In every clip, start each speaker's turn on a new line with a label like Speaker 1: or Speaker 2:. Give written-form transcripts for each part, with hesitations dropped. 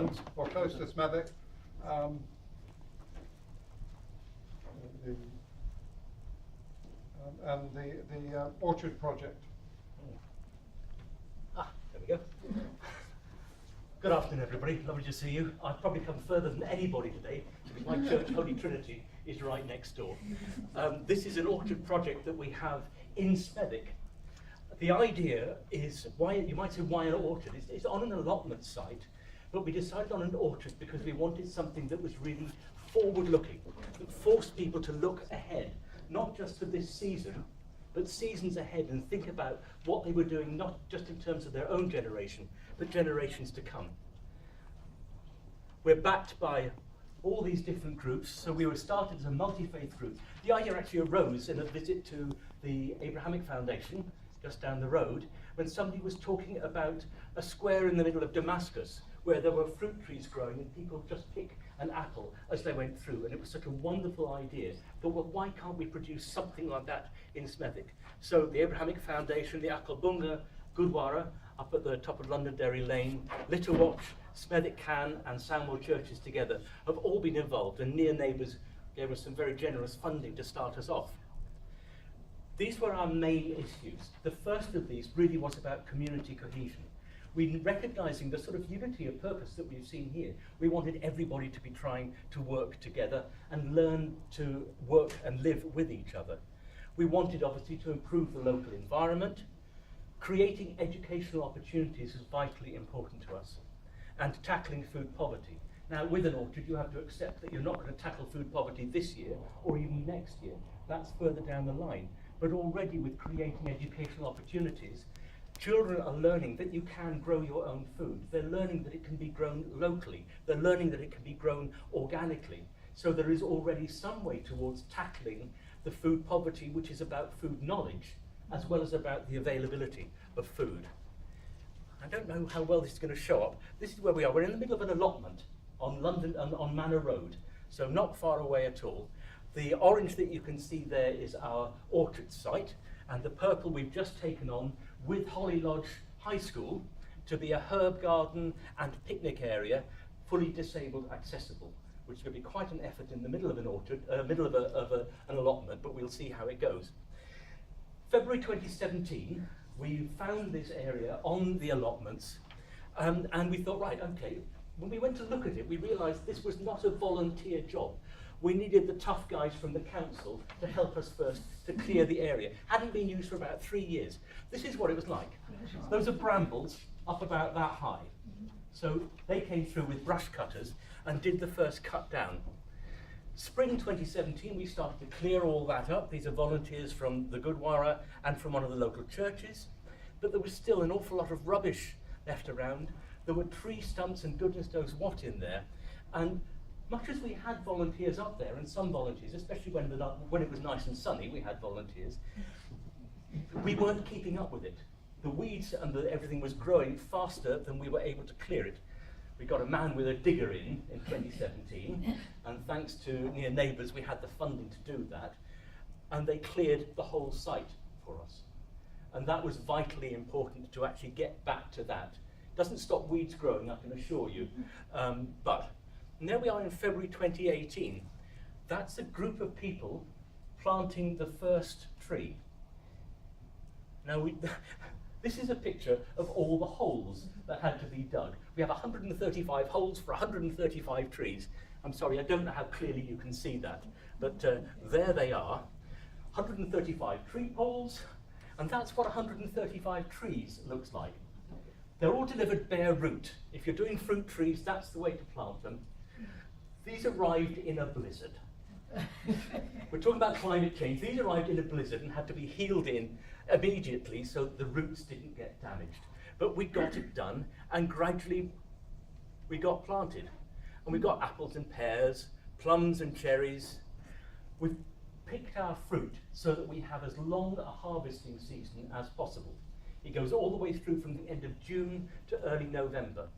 Speaker 1: Midlands, or close to Smethwick. And the orchard project.
Speaker 2: There we go. Good afternoon, everybody. Lovely to see you. I've probably come further than anybody today because my church, Holy Trinity, is right next door. This is an orchard project that we have in Smethwick. The idea is, why you might say, why an orchard? It's on an allotment site, but we decided on an orchard because we wanted something that was really forward-looking, that forced people to look ahead, not just for this season, but seasons ahead, and think about what they were doing, not just in terms of their own generation, but generations to come. We're backed by all these different groups, so we were started as a multi-faith group. The idea actually arose in a visit to the Abrahamic Foundation, just down the road, when somebody was talking about a square in the middle of Damascus, where there were fruit trees growing and people just pick an apple as they went through, and it was such a wonderful idea. But well, why can't we produce something like that in Smethwick? So the Abrahamic Foundation, the Akalbunga, Gurdwara, up at the top of Londonderry Lane, Little Watch, Smethwick Can and Sandwell churches together have all been involved, and near neighbours gave us some very generous funding to start us off. These were our main issues. The first of these really was about community cohesion. We, recognising the sort of unity of purpose that we've seen here, we wanted everybody to be trying to work together and learn to work and live with each other. We wanted, obviously, to improve the local environment. Creating educational opportunities is vitally important to us, and tackling food poverty. Now, with an orchard, you have to accept that you're not going to tackle food poverty this year or even next year. That's further down the line. But already with creating educational opportunities, children are learning that you can grow your own food. They're learning that it can be grown locally. They're learning that it can be grown organically. So there is already some way towards tackling the food poverty, which is about food knowledge, as well as about the availability of food. I don't know how well this is going to show up. This is where we are. We're in the middle of an allotment on London, on Manor Road, so not far away at all. The orange that you can see there is our orchard site, and the purple we've just taken on with Holly Lodge High School to be a herb garden and picnic area, fully disabled accessible, which is going to be quite an effort in the middle of an orchard, middle of an allotment, but we'll see how it goes. February 2017, we found this area on the allotments, and we thought, right, okay, when we went to look at it, we realised this was not a volunteer job. We needed the tough guys from the council to help us first to clear the area. Hadn't been used for about 3 years. This is what it was like. Those are brambles up about that high. So they came through with brush cutters and did the first cut down. Spring 2017, we started to clear all that up. These are volunteers from the Gurdwara and from one of the local churches. But there was still an awful lot of rubbish left around. There were tree stumps and goodness knows what in there. And much as we had volunteers up there, and some volunteers, especially when it was nice and sunny, we had volunteers, we weren't keeping up with it. The weeds and everything was growing faster than we were able to clear it. We got a man with a digger in 2017, and thanks to near neighbours, we had the funding to do that, and they cleared the whole site for us. And that was vitally important to actually get back to that. Doesn't stop weeds growing, I can assure you, but and there we are in February 2018. That's a group of people planting the first tree. Now, this is a picture of all the holes that had to be dug. We have 135 holes for 135 trees. I'm sorry, I don't know how clearly you can see that, but there they are. 135 tree poles, and that's what 135 trees looks like. They're all delivered bare root. If you're doing fruit trees, that's the way to plant them. These arrived in a blizzard. We're talking about climate change. These arrived in a blizzard and had to be healed in immediately so the roots didn't get damaged. But we got it done, and gradually we got planted. And we got apples and pears, plums and cherries. We've picked our fruit so that we have as long a harvesting season as possible. It goes all the way through from the end of June to early November.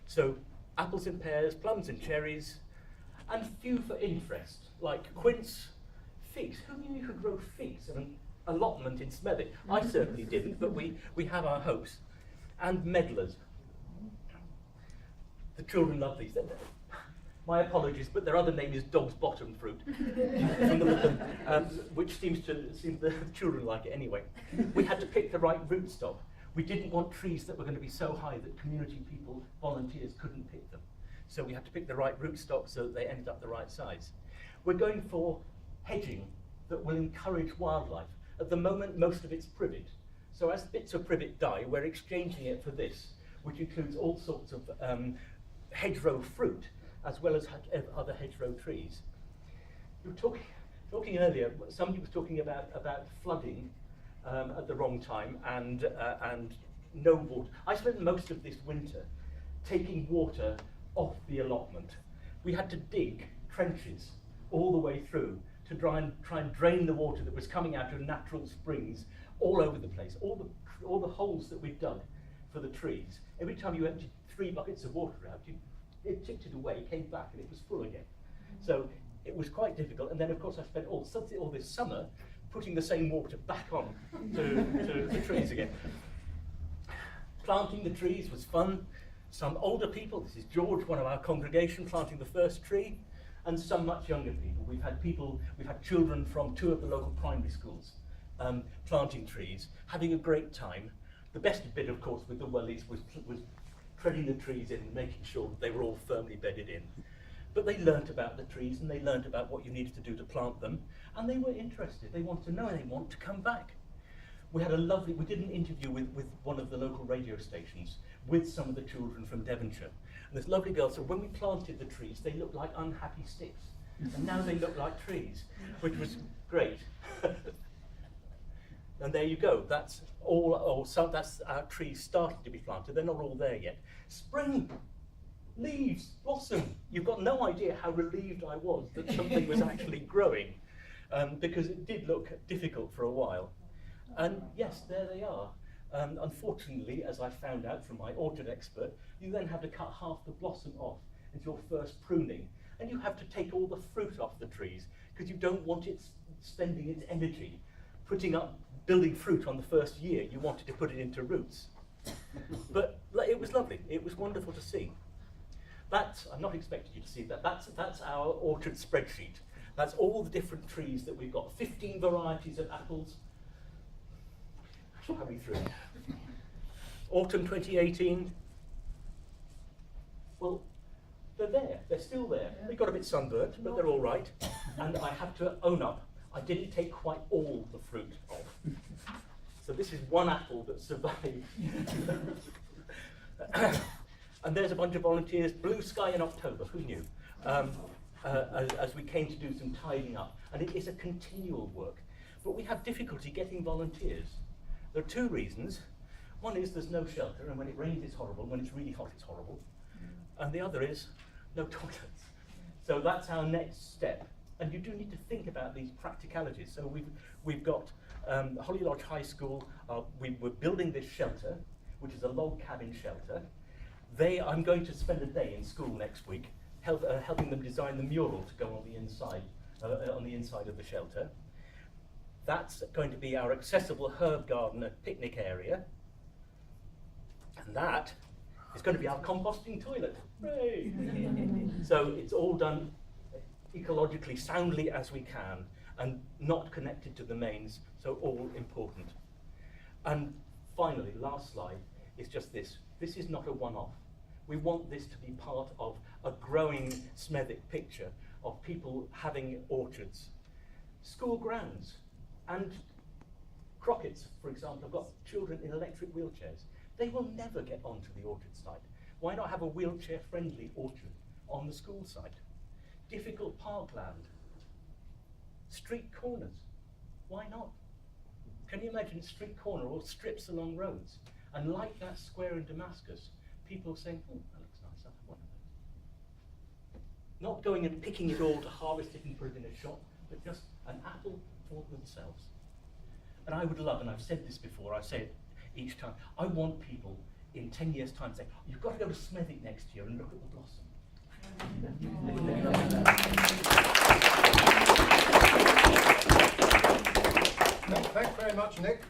Speaker 2: So apples and pears, plums and cherries, and few for interest, like quince, figs. Who knew you could grow figs in an allotment in Smethwick? I certainly didn't, but we have our hopes. And medlars. The children love these. My apologies, but their other name is dog's bottom fruit, which seems the children like it anyway. We had to pick the right rootstock. We didn't want trees that were going to be so high that community people, volunteers, couldn't pick them. So we had to pick the right rootstock so that they ended up the right size. We're going for hedging that will encourage wildlife. At the moment, most of it's privet. So as bits of privet die, we're exchanging it for this, which includes all sorts of hedgerow fruit, as well as other hedgerow trees. You were talking earlier, somebody was talking about flooding at the wrong time and no water. I spent most of this winter taking water off the allotment. We had to dig trenches all the way through to try and drain the water that was coming out of natural springs all over the place. All the holes that we dug for the trees. Every time you emptied 3 buckets of water out, it tipped it away, came back, and it was full again. So it was quite difficult. And then, of course, I spent all this summer putting the same water back on to the trees again. Planting the trees was fun. Some older people, this is George, one of our congregation, planting the first tree, and some much younger people. We've had children from 2 of the local primary schools planting trees, having a great time. The best bit, of course, with the wellies was treading the trees in and making sure that they were all firmly bedded in. But they learnt about the trees and they learnt about what you needed to do to plant them, and they were interested. They wanted to know and they want to come back. We did an interview with one of the local radio stations with some of the children from Devonshire. And this lovely girl said, when we planted the trees, they looked like unhappy sticks. And now they look like trees, which was great. And there you go. That's that's our trees starting to be planted. They're not all there yet. Spring, leaves, blossom. You've got no idea how relieved I was that something was actually growing, because it did look difficult for a while. And yes, there they are. Unfortunately, as I found out from my orchard expert, you then have to cut half the blossom off as your first pruning. And you have to take all the fruit off the trees, because you don't want it spending its energy building fruit on the first year. You wanted to put it into roots. But it was lovely. It was wonderful to see. I'm not expecting you to see that. That's our orchard spreadsheet. That's all the different trees that we've got. 15 varieties of apples. Coming through. Autumn 2018. Well, they're there. They're still there. They got a bit sunburnt, but they're all right. And I have to own up, I didn't take quite all the fruit off. So this is one apple that survived. And there's a bunch of volunteers. Blue sky in October. Who knew? As we came to do some tidying up. And it is a continual work. But we have difficulty getting volunteers. There are 2 reasons. One is there's no shelter, and when it rains it's horrible, when it's really hot it's horrible. And the other is no toilets. So that's our next step. And you do need to think about these practicalities. So we've got Holly Lodge High School, we're building this shelter, which is a log cabin shelter. I'm going to spend a day in school next week, helping them design the mural to go on the inside of the shelter. That's going to be our accessible herb garden and picnic area. And that is going to be our composting toilet. Hooray! So it's all done ecologically soundly as we can and not connected to the mains, so all important. And finally, last slide is just this. This is not a one-off. We want this to be part of a growing Smethwick picture of people having orchards. School grounds. And Crockett's, for example, have got children in electric wheelchairs. They will never get onto the orchard site. Why not have a wheelchair-friendly orchard on the school site? Difficult parkland. Street corners. Why not? Can you imagine a street corner or strips along roads? And like that square in Damascus, people saying, oh, that looks nice, I have one of those. Not going and picking it all to harvest it and put it in a shop, but just an apple for themselves. And I would love, and I've said this before, I say it each time, I want people in 10 years' time to say, you've got to go to Smethwick next year and look at the blossom.
Speaker 1: Thanks very much, Nick.